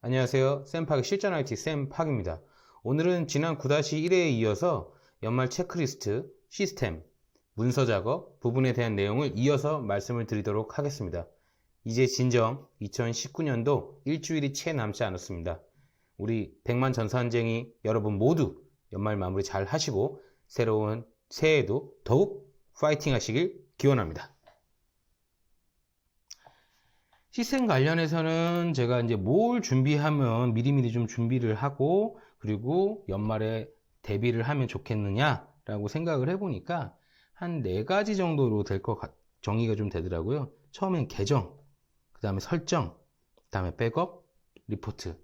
안녕하세요. 쌤팍의 실전 IT 쌤팍입니다. 오늘은 지난 9-1회에 이어서 연말 체크리스트, 시스템, 문서 작업 부분에 대한 내용을 이어서 말씀을 드리도록 하겠습니다. 이제 진정 2019년도 일주일이 채 남지 않았습니다. 우리 백만 전산쟁이 여러분 모두 연말 마무리 잘 하시고 새로운 새해에도 더욱 파이팅 하시길 기원합니다. 시스템 관련해서는 제가 이제 뭘 준비하면 미리미리 좀 준비를 하고 그리고 연말에 대비를 하면 좋겠느냐라고 생각을 해보니까 한 4가지 정도로 정의가 좀 되더라고요. 처음엔 계정, 그 다음에 설정, 그 다음에 백업, 리포트.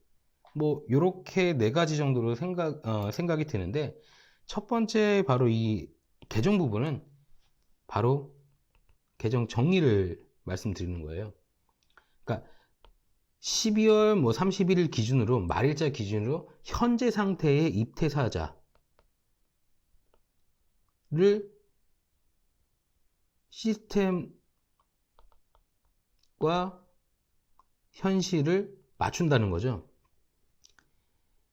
뭐 요렇게 4가지 정도로 생각이 드는데 첫 번째 바로 이 계정 부분은 바로 계정 정리를 말씀드리는 거예요. 그러니까 12월 31일 기준으로 말일자 기준으로 현재 상태의 입퇴사자를 시스템과 현실을 맞춘다는 거죠.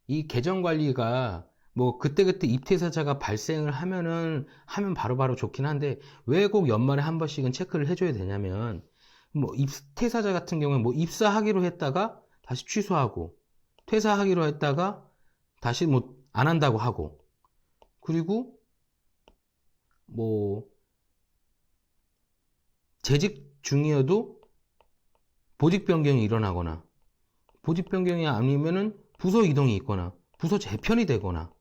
이 계정 관리가 뭐 그때그때 입퇴사자가 발생을 하면 바로바로 좋긴 한데 왜 꼭 연말에 한 번씩은 체크를 해줘야 되냐면 뭐 입퇴사자 같은 경우는 뭐 입사하기로 했다가 다시 취소하고 퇴사하기로 했다가 다시 뭐 안 한다고 하고 그리고 뭐 재직 중이어도 보직 변경이 일어나거나 보직 변경이 아니면은 부서 이동이 있거나 부서 재편이 되거나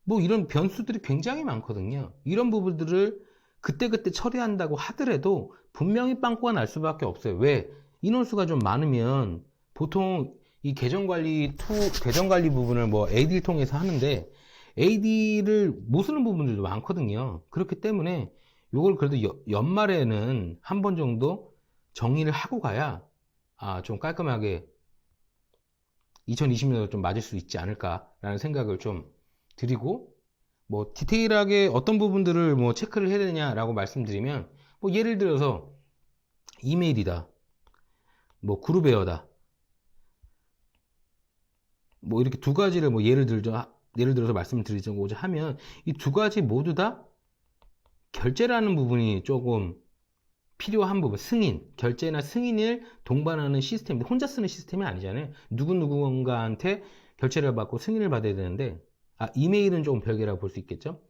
뭐 이런 변수들이 굉장히 많거든요. 이런 부분들을 그때그때 처리한다고 하더라도 분명히 빵꾸가 날 수밖에 없어요. 왜? 인원수가 좀 많으면 보통 이 계정관리 부분을 뭐 AD를 통해서 하는데 AD를 못 쓰는 부분들도 많거든요. 그렇기 때문에 이걸 그래도 연말에는 한 번 정도 정리를 하고 가야 좀 깔끔하게 2020년으로 좀 맞을 수 있지 않을까라는 생각을 좀 드리고 뭐 디테일하게 어떤 부분들을 뭐 체크를 해야 되냐라고 말씀드리면 뭐 예를 들어서 이메일이다 뭐 그룹웨어다 뭐 이렇게 두 가지를 뭐 예를 들어서 말씀드리자고자 하면 이 두 가지 모두 다 결제라는 부분이 조금 필요한 부분, 결제나 승인을 동반하는 시스템인데 혼자 쓰는 시스템이 아니잖아요. 누군가한테 결제를 받고 승인을 받아야 되는데 이메일은 조금 별개라고 볼 수 있겠죠.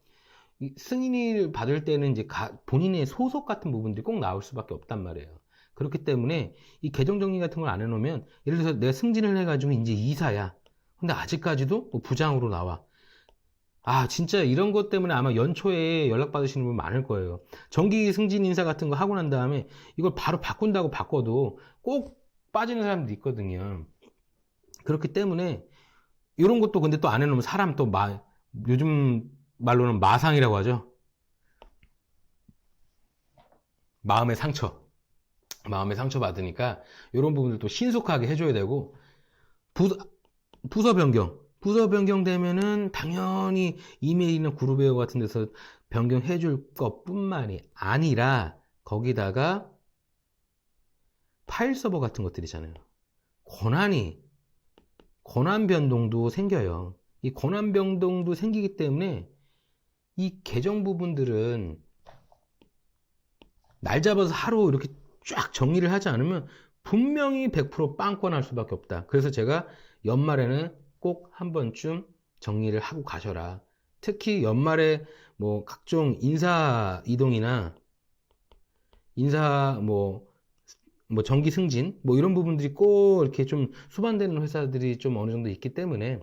이 승인을 받을 때는 이제 본인의 소속 같은 부분들이 꼭 나올 수밖에 없단 말이에요. 그렇기 때문에 이 계정 정리 같은 걸 안 해놓으면 예를 들어서 내가 승진을 해가지고 이제 이사야. 근데 아직까지도 뭐 부장으로 나와. 진짜 이런 것 때문에 아마 연초에 연락받으시는 분 많을 거예요. 정기 승진 인사 같은 거 하고 난 다음에 이걸 바로 바꾼다고 바꿔도 꼭 빠지는 사람들이 있거든요. 그렇기 때문에 이런 것도 근데 또 안 해놓으면 사람 또 요즘 말로는 마상이라고 하죠. 마음의 상처 받으니까 이런 부분들도 신속하게 해줘야 되고 부서 변경 되면은 당연히 이메일이나 그룹웨어 같은 데서 변경해 줄 것뿐만이 아니라 거기다가 파일 서버 같은 것들이잖아요. 권한 변동도 생겨요. 이 권한 변동도 생기기 때문에 이 계정 부분들은 날 잡아서 하루 이렇게 쫙 정리를 하지 않으면 분명히 100% 빵꾸 날 수밖에 없다. 그래서 제가 연말에는 꼭 한 번쯤 정리를 하고 가셔라. 특히 연말에 뭐 각종 인사 이동이나 뭐 정기 승진 뭐 이런 부분들이 꼭 이렇게 좀 수반되는 회사들이 좀 어느 정도 있기 때문에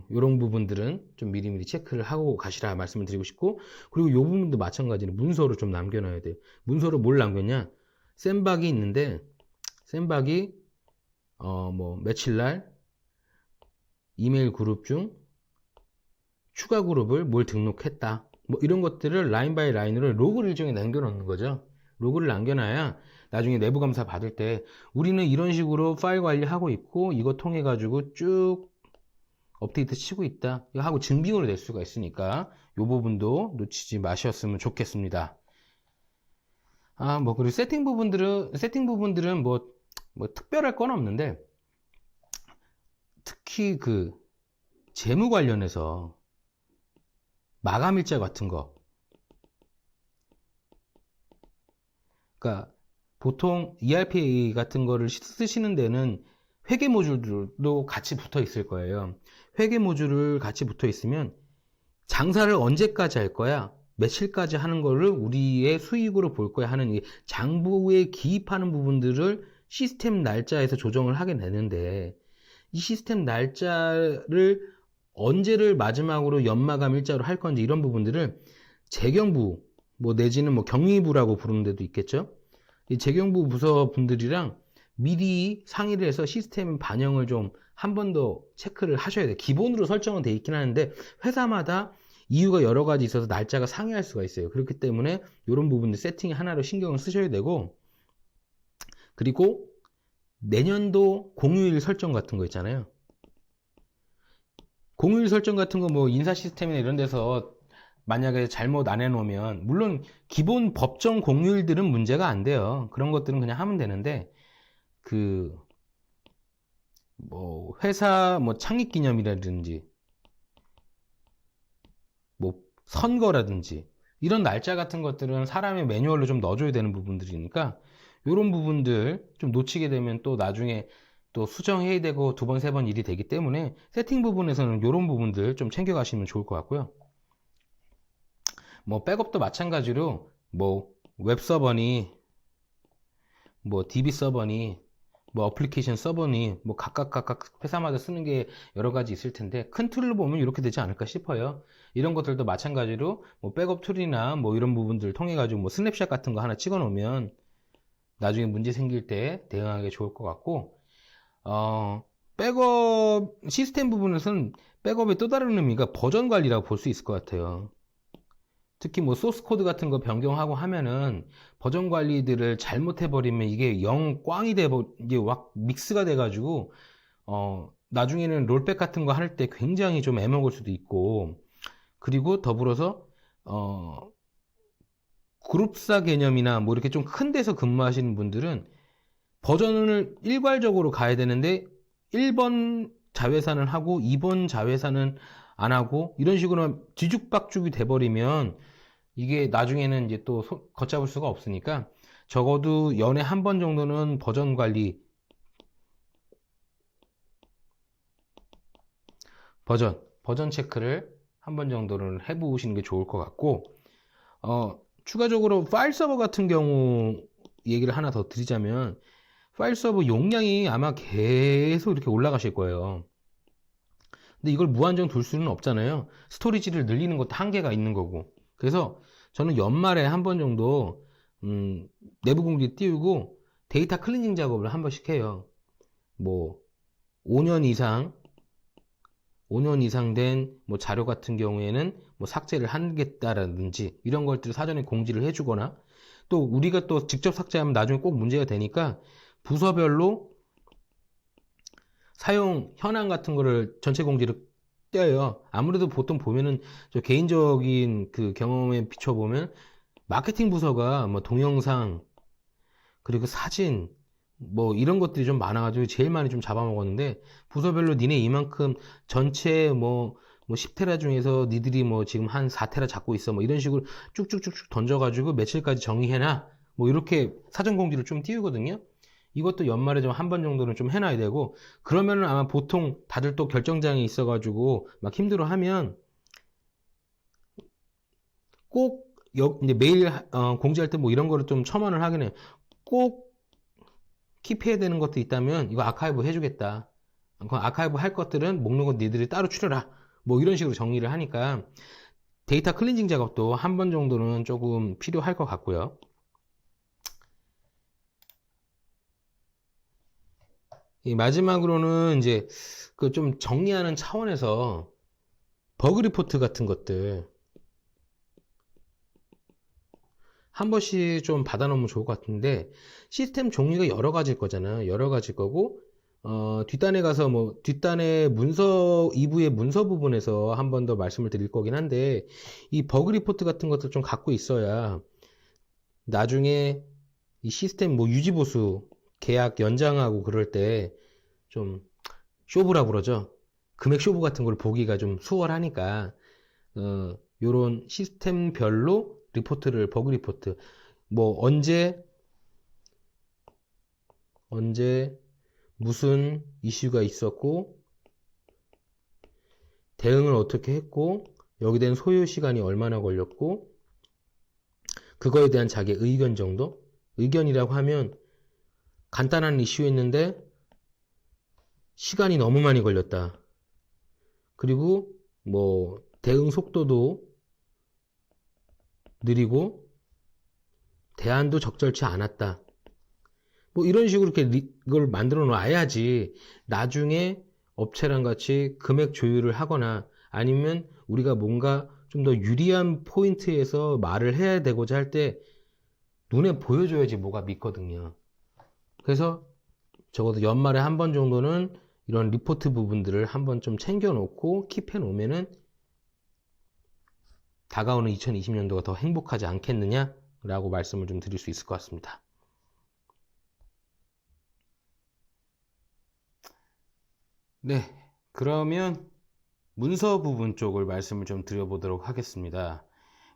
이런 부분들은 좀 미리미리 체크를 하고 가시라 말씀을 드리고 싶고 그리고 이 부분도 마찬가지로 문서를 좀 남겨놔야 돼요. 문서를 뭘 남겼냐? 쌤박이 있는데 쌤박이 뭐 며칠날 이메일 그룹 중 추가 그룹을 뭘 등록했다. 뭐 이런 것들을 라인 바이 라인으로 로그를 일종에 남겨놓는 거죠. 로그를 남겨놔야 나중에 내부 감사 받을 때 우리는 이런 식으로 파일 관리하고 있고 이거 통해 가지고 쭉 업데이트 치고 있다. 이거 하고 증빙으로 낼 수가 있으니까 이 부분도 놓치지 마셨으면 좋겠습니다. 그리고 세팅 부분들은 뭐 뭐 특별할 건 없는데, 특히 그 재무 관련해서 마감일자 같은 거, 그러니까 보통 ERP 같은 거를 쓰시는 데는 회계 모듈도 같이 붙어 있을 거예요. 회계 모듈을 같이 붙어 있으면 장사를 언제까지 할 거야? 며칠까지 하는 거를 우리의 수익으로 볼 거야 하는 이 장부에 기입하는 부분들을 시스템 날짜에서 조정을 하게 되는데, 이 시스템 날짜를 언제를 마지막으로 연마감 일자로 할 건지 이런 부분들을 재경부 뭐 내지는 뭐 경리부라고 부르는 데도 있겠죠. 이 재경부 부서 분들이랑 미리 상의를 해서 시스템 반영을 좀 한 번 더 체크를 하셔야 돼요. 기본으로 설정은 돼 있긴 하는데 회사마다 이유가 여러 가지 있어서 날짜가 상이할 수가 있어요. 그렇기 때문에 이런 부분들 세팅 하나로 신경을 쓰셔야 되고, 그리고 내년도 공휴일 설정 같은 거 있잖아요. 공휴일 설정 같은 거 뭐 인사 시스템이나 이런 데서 만약에 잘못 안 해놓으면, 물론 기본 법정 공휴일들은 문제가 안 돼요. 그런 것들은 그냥 하면 되는데, 그 뭐 회사 뭐 창립 기념이라든지 뭐 선거라든지 이런 날짜 같은 것들은 사람의 매뉴얼로 좀 넣어줘야 되는 부분들이니까, 이런 부분들 좀 놓치게 되면 또 나중에 또 수정해야 되고 두 번, 세 번 일이 되기 때문에 세팅 부분에서는 이런 부분들 좀 챙겨가시면 좋을 것 같고요. 뭐 백업도 마찬가지로 뭐 웹서버니 뭐 DB 서버니 뭐 어플리케이션 서버니 뭐 각각 회사마다 쓰는 게 여러 가지 있을 텐데, 큰 툴로 보면 이렇게 되지 않을까 싶어요. 이런 것들도 마찬가지로 뭐 백업 툴이나 뭐 이런 부분들 통해 가지고 뭐 스냅샷 같은 거 하나 찍어 놓으면 나중에 문제 생길 때 대응하기 좋을 것 같고, 백업 시스템 부분에서는 백업의 또 다른 의미가 버전 관리라고 볼 수 있을 것 같아요. 특히 뭐 소스 코드 같은 거 변경하고 하면은 버전 관리들을 잘못해버리면 이게 영 꽝이 이게 막 믹스가 돼가지고 나중에는 롤백 같은 거 할 때 굉장히 좀 애먹을 수도 있고, 그리고 더불어서 그룹사 개념이나 뭐 이렇게 좀 큰 데서 근무하시는 분들은 버전을 일괄적으로 가야 되는데 1번 자회사는 하고 2번 자회사는 안 하고 이런 식으로 뒤죽박죽이 돼버리면 이게 나중에는 이제 또 걷잡을 수가 없으니까, 적어도 연에 한 번 정도는 버전 관리, 버전 체크를 한 번 정도는 해보시는 게 좋을 것 같고, 추가적으로 파일 서버 같은 경우 얘기를 하나 더 드리자면, 파일 서버 용량이 아마 계속 이렇게 올라가실 거예요. 근데 이걸 무한정 둘 수는 없잖아요. 스토리지를 늘리는 것도 한계가 있는 거고. 그래서 저는 연말에 한 번 정도 내부 공지 띄우고 데이터 클렌징 작업을 한 번씩 해요. 뭐 5년 이상 된 뭐 자료 같은 경우에는 뭐 삭제를 하겠다라든지 이런 것들을 사전에 공지를 해주거나, 또 우리가 또 직접 삭제하면 나중에 꼭 문제가 되니까 부서별로 사용 현황 같은 거를 전체 공지를 떼요. 아무래도 보통 보면은 저 개인적인 그 경험에 비춰보면 마케팅 부서가 뭐 동영상 그리고 사진 뭐 이런 것들이 좀 많아가지고 제일 많이 좀 잡아먹었는데, 부서별로 니네 이만큼 전체 뭐 10테라 중에서 니들이 뭐 지금 한 4테라 잡고 있어 뭐 이런 식으로 쭉쭉쭉쭉 던져가지고 며칠까지 정리해놔 뭐 이렇게 사전 공지를 좀 띄우거든요. 이것도 연말에 좀 한 번 정도는 좀 해놔야 되고, 그러면은 아마 보통 다들 또 결정장애 있어가지고 막 힘들어하면 꼭 이제 메일 공지할 때 뭐 이런 거를 좀 첨언을 하긴 해요. 꼭 킵해야 되는 것도 있다면 이거 아카이브 해주겠다. 그 아카이브 할 것들은 목록은 니들이 따로 추려라. 뭐 이런 식으로 정리를 하니까 데이터 클렌징 작업도 한 번 정도는 조금 필요할 것 같고요. 마지막으로는 이제 그 좀 정리하는 차원에서 버그 리포트 같은 것들 한 번씩 좀 받아놓으면 좋을 것 같은데, 시스템 종류가 여러 가지일 거잖아요. 여러 가지일 거고, 뒷단에 가서 뭐 뒷단에 문서 2부의 문서 부분에서 한 번 더 말씀을 드릴 거긴 한데, 이 버그 리포트 같은 것들 좀 갖고 있어야 나중에 이 시스템 뭐 유지 보수 계약 연장하고 그럴 때 좀 쇼부라고 그러죠. 금액 쇼부 같은 걸 보기가 좀 수월하니까 요런 시스템별로 리포트를 버그 리포트 뭐 언제 무슨 이슈가 있었고 대응을 어떻게 했고 여기 대한 소요 시간이 얼마나 걸렸고 그거에 대한 자기 의견 정도? 의견이라고 하면 간단한 이슈였는데 시간이 너무 많이 걸렸다. 그리고 뭐 대응 속도도 느리고 대안도 적절치 않았다. 뭐 이런 식으로 이렇게 이걸 만들어 놔야지 나중에 업체랑 같이 금액 조율을 하거나 아니면 우리가 뭔가 좀 더 유리한 포인트에서 말을 해야 되고자 할 때 눈에 보여줘야지 뭐가 믿거든요. 그래서 적어도 연말에 한 번 정도는 이런 리포트 부분들을 한번 좀 챙겨 놓고 킵해 놓으면은 다가오는 2020년도가 더 행복하지 않겠느냐라고 말씀을 좀 드릴 수 있을 것 같습니다. 네, 그러면 문서 부분 쪽을 말씀을 좀 드려보도록 하겠습니다.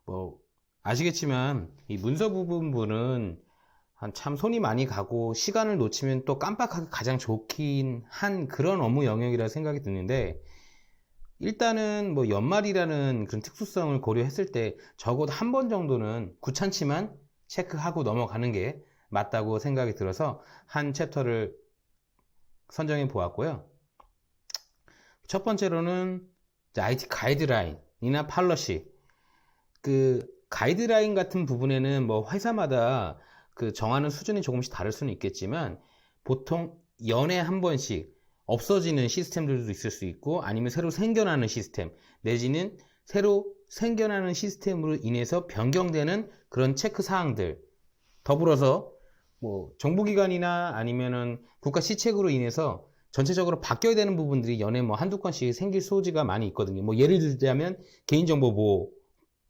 뭐 아시겠지만 이 문서 부분은 참 손이 많이 가고 시간을 놓치면 또 깜빡하기 가장 좋긴 한 그런 업무 영역이라 생각이 드는데 일단은 뭐 연말이라는 그런 특수성을 고려했을 때 적어도 한 번 정도는 귀찮지만 체크하고 넘어가는 게 맞다고 생각이 들어서 한 챕터를 선정해 보았고요. 첫 번째로는 IT 가이드라인이나 팔러시 그 가이드라인 같은 부분에는 뭐 회사마다 그 정하는 수준이 조금씩 다를 수는 있겠지만 보통 연에 한 번씩 없어지는 시스템들도 있을 수 있고 아니면 새로 생겨나는 시스템 내지는 새로 생겨나는 시스템으로 인해서 변경되는 그런 체크 사항들 더불어서 뭐 정부기관이나 아니면은 국가 시책으로 인해서 전체적으로 바뀌어야 되는 부분들이 연에 뭐 한두 건씩 생길 소지가 많이 있거든요. 뭐 예를 들자면 개인정보 보호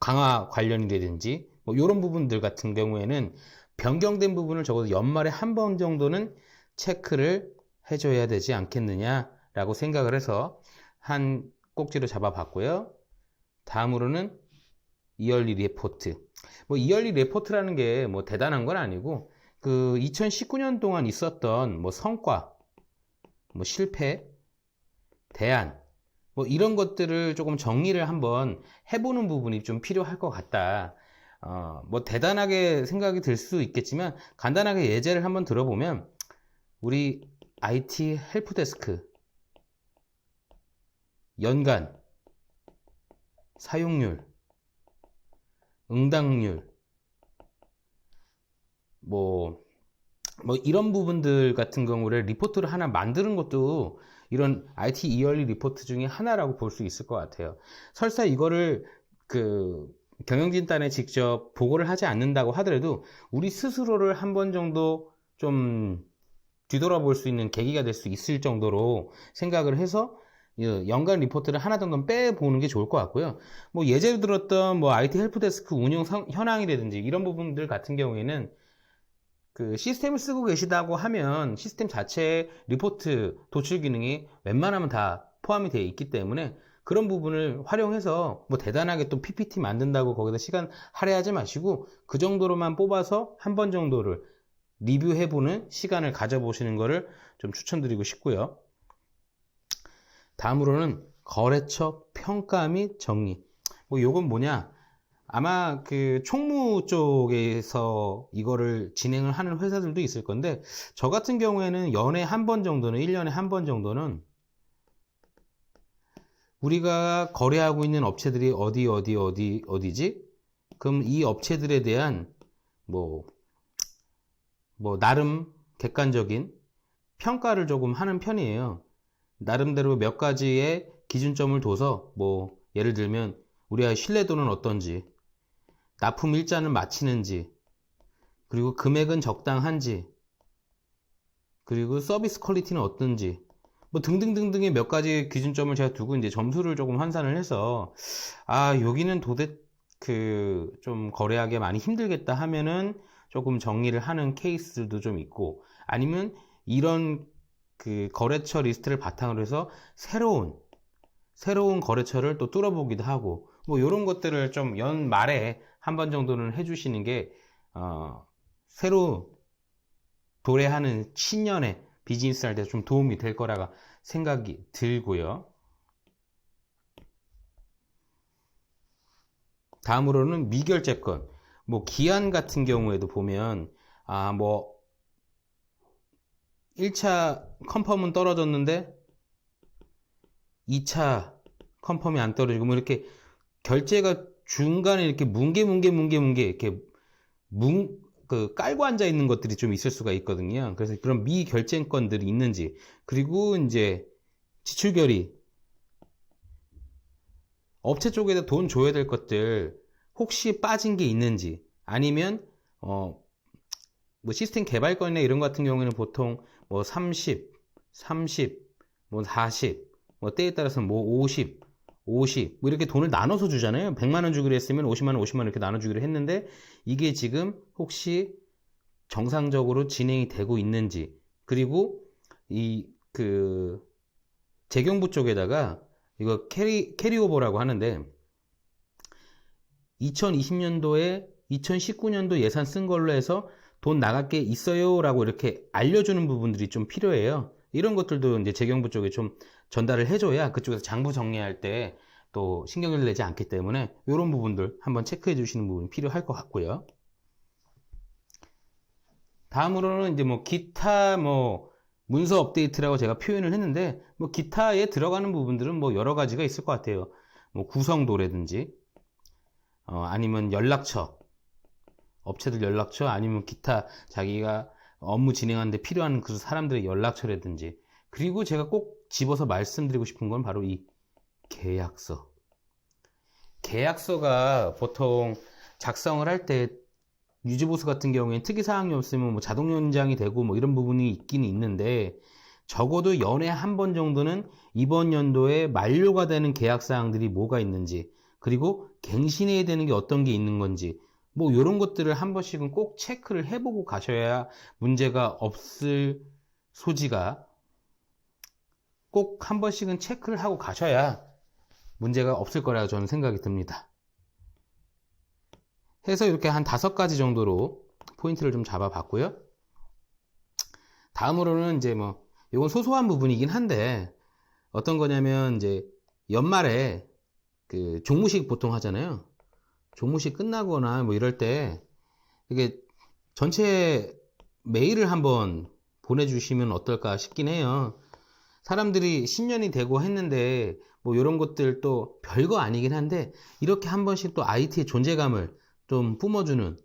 강화 관련이라든지 뭐 이런 부분들 같은 경우에는 변경된 부분을 적어도 연말에 한 번 정도는 체크를 해줘야 되지 않겠느냐라고 생각을 해서 한 꼭지로 잡아봤고요. 다음으로는 이얼리 리포트. 뭐 이얼리 리포트라는 게 뭐 대단한 건 아니고 그 2019년 동안 있었던 뭐 성과, 뭐 실패, 대안 뭐 이런 것들을 조금 정리를 한번 해보는 부분이 좀 필요할 것 같다. 뭐 대단하게 생각이 들 수 있겠지만 간단하게 예제를 한번 들어보면 우리 IT 헬프데스크 연간 사용률, 응답률 뭐 이런 부분들 같은 경우를 리포트를 하나 만드는 것도 이런 IT 이얼리 리포트 중에 하나라고 볼 수 있을 것 같아요. 설사 이거를 그 경영진단에 직접 보고를 하지 않는다고 하더라도 우리 스스로를 한 번 정도 좀 뒤돌아볼 수 있는 계기가 될 수 있을 정도로 생각을 해서 연간 리포트를 하나 정도는 빼보는 게 좋을 것 같고요. 뭐 예제로 들었던 뭐 IT 헬프데스크 운영 현황이라든지 이런 부분들 같은 경우에는 그 시스템을 쓰고 계시다고 하면 시스템 자체에 리포트 도출 기능이 웬만하면 다 포함이 되어 있기 때문에 그런 부분을 활용해서 뭐 대단하게 또 PPT 만든다고 거기다 시간 할애하지 마시고 그 정도로만 뽑아서 한 번 정도를 리뷰해보는 시간을 가져보시는 것을 좀 추천드리고 싶고요. 다음으로는 거래처 평가 및 정리. 뭐 요건 뭐냐? 아마 그 총무 쪽에서 이거를 진행을 하는 회사들도 있을 건데 저 같은 경우에는 연에 한 번 정도는 1년에 한 번 정도는 우리가 거래하고 있는 업체들이 어디지? 그럼 이 업체들에 대한 뭐 나름 객관적인 평가를 조금 하는 편이에요. 나름대로 몇 가지의 기준점을 둬서 뭐 예를 들면 우리의 신뢰도는 어떤지 납품 일자는 마치는지 그리고 금액은 적당한지 그리고 서비스 퀄리티는 어떤지 뭐 등등등등의 몇 가지 기준점을 제가 두고 이제 점수를 조금 환산을 해서 여기는 좀 거래하기 많이 힘들겠다 하면은 조금 정리를 하는 케이스들도 좀 있고 아니면 이런 그 거래처 리스트를 바탕으로 해서 새로운 거래처를 또 뚫어보기도 하고, 뭐 이런 것들을 좀 연말에 한 번 정도는 해주시는 게 새로 도래하는 신년에 비즈니스 할 때 좀 도움이 될 거라고 생각이 들고요. 다음으로는 미결제권, 뭐 기한 같은 경우에도 보면 뭐 1차 컨펌은 떨어졌는데 2차 컨펌이 안 떨어지고, 뭐 이렇게 결제가 중간에 이렇게 뭉게 이렇게 깔고 앉아 있는 것들이 좀 있을 수가 있거든요. 그래서 그런 미결제권들이 있는지, 그리고 이제 지출결의, 업체 쪽에다 돈 줘야 될 것들 혹시 빠진 게 있는지, 아니면 뭐 시스템 개발권이나 이런 것 같은 경우에는 보통 뭐 30, 뭐 40, 뭐 때에 따라서는 뭐 50, 뭐 이렇게 돈을 나눠서 주잖아요. 100만 원 주기로 했으면 50만 원, 50만 원 이렇게 나눠주기로 했는데, 이게 지금 혹시 정상적으로 진행이 되고 있는지, 그리고 재경부 쪽에다가 이거 캐리오버라고 하는데, 2020년도에 2019년도 예산 쓴 걸로 해서 돈 나갈 게 있어요 라고 이렇게 알려주는 부분들이 좀 필요해요. 이런 것들도 이제 재경부 쪽에 좀 전달을 해줘야 그쪽에서 장부 정리할 때 또 신경을 내지 않기 때문에 이런 부분들 한번 체크해 주시는 부분이 필요할 것 같고요. 다음으로는 이제 뭐 기타 뭐 문서 업데이트라고 제가 표현을 했는데, 뭐 기타에 들어가는 부분들은 뭐 여러 가지가 있을 것 같아요. 뭐 구성도라든지 아니면 연락처, 업체들 연락처, 아니면 기타 자기가 업무 진행하는데 필요한 그 사람들의 연락처라든지, 그리고 제가 꼭 집어서 말씀드리고 싶은 건 바로 이 계약서가 보통 작성을 할 때 유지보수 같은 경우에는 특이사항이 없으면 뭐 자동 연장이 되고 뭐 이런 부분이 있긴 있는데, 적어도 연에 한 번 정도는 이번 연도에 만료가 되는 계약사항들이 뭐가 있는지, 그리고 갱신해야 되는 게 어떤 게 있는 건지, 뭐 이런 것들을 한 번씩은 꼭 체크를 해보고 가셔야 문제가 없을 소지가, 꼭 한 번씩은 체크를 하고 가셔야 문제가 없을 거라고 저는 생각이 듭니다. 해서 이렇게 한 5가지 정도로 포인트를 좀 잡아봤고요. 다음으로는 이제 뭐 이건 소소한 부분이긴 한데, 어떤 거냐면 이제 연말에 그 종무식 보통 하잖아요. 종무식 끝나거나 뭐 이럴 때 이게 전체 메일을 한번 보내주시면 어떨까 싶긴 해요. 사람들이 신년이 되고 했는데 뭐 이런 것들 또 별거 아니긴 한데, 이렇게 한 번씩 또 IT의 존재감을 좀 뿜어주는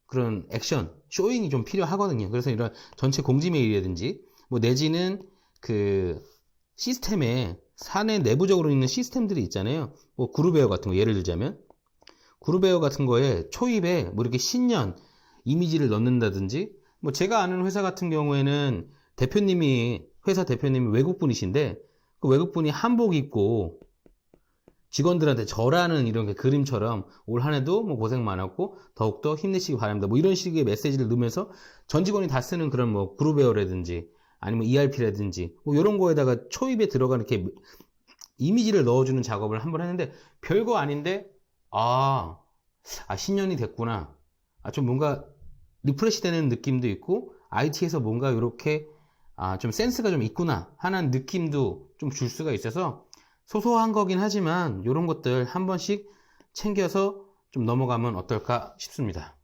그런 액션, 쇼잉이 좀 필요하거든요. 그래서 이런 전체 공지 메일이라든지, 뭐 내지는 그 시스템에 사내 내부적으로 있는 시스템들이 있잖아요. 뭐 그룹웨어 같은 거 예를 들자면, 그룹웨어 같은 거에 초입에 뭐 이렇게 신년 이미지를 넣는다든지, 뭐 제가 아는 회사 같은 경우에는 회사 대표님이 외국분이신데, 그 외국분이 한복 입고 직원들한테 절하는 이런 게 그림처럼 올 한 해도 뭐 고생 많았고 더욱더 힘내시기 바랍니다, 뭐 이런 식의 메시지를 넣으면서 전 직원이 다 쓰는 그런 뭐 그룹웨어라든지 아니면 ERP라든지 뭐 이런 거에다가 초입에 들어가는 이렇게 이미지를 넣어주는 작업을 한번 했는데, 별거 아닌데 신년이 됐구나, 좀 뭔가 리프레시 되는 느낌도 있고, IT에서 뭔가 이렇게 좀 센스가 좀 있구나 하는 느낌도 좀 줄 수가 있어서, 소소한 거긴 하지만 이런 것들 한 번씩 챙겨서 좀 넘어가면 어떨까 싶습니다.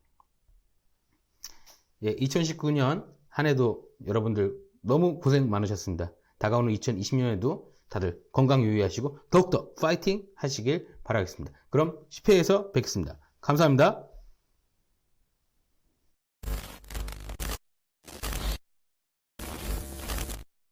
2019년 한 해도 여러분들 너무 고생 많으셨습니다. 다가오는 2020년에도 다들 건강 유의하시고 더욱더 파이팅 하시길 바라겠습니다. 그럼 10회에서 뵙겠습니다. 감사합니다.